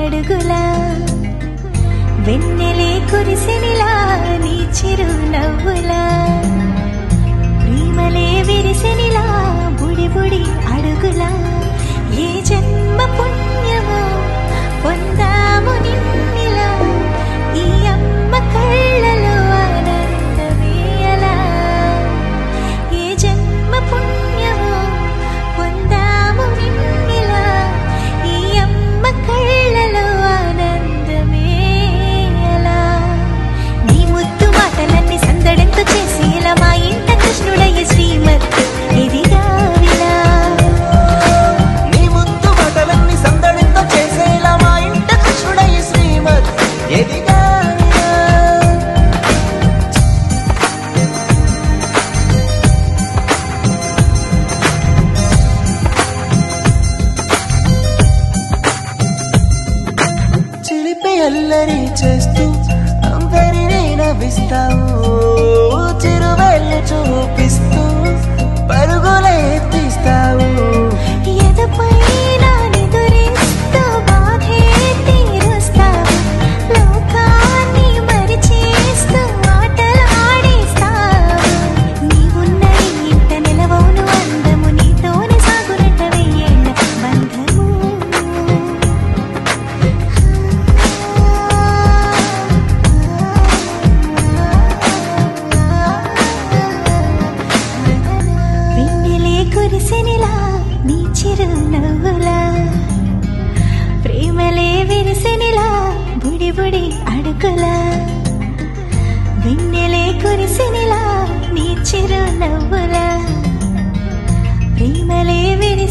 అడుగులా వెన్నెలే కురిసెనిలా నీ చిరు నవ్వులా ప్రేమలే విరిసెనిలా బుడి బుడి అడుగులా ఏ జన్మ పుణ్యమో పొందాము నిన్నిలా ఈ అమ్మ కళ్ళలో ఆనందమేయలా ఏ జన్మ పుణ్యమో పొందాము నిన్నిలా ఈ అమ్మ కళ్ళలో ఆనందమేయలా నీ ముద్దు మాటలన్నీ సందడంతో చేసి ఇలా మా ఇంట కృష్ణుడయ్య శ్రీమత్ ఎదిగా విలా నీ ముద్దు మాటలన్నీ సందడంతో చేసేలా మా ఇంట కృష్ణుడయ్య శ్రీమత్ ఎదిగా చిలిపి అల్లరి చేస్తూ అందరినీ నవ్విస్తావు చిరువెళ్ళు చూపిస్తూ పరుగులే ఎత్తిస్తావు ఎదపైన నిదురిస్తూ బాధే తీరుస్తావు లోకాన్ని మరిచేస్తూ ఆటలాడేస్తావు నీవున్న ఇంట నిలవవును అందము నీతోనే సాగునట్ట వెయ్యేళ్ళ బంధము వెన్నెలే కురిసెనిలా నీ చిరు నవ్వులా ప్రేమలే విరిసెనిలా బుడి బుడి అడుగులా వెన్నెలే కురిసెనిలా నీ చిరు నవ్వులా ప్రేమలే విరి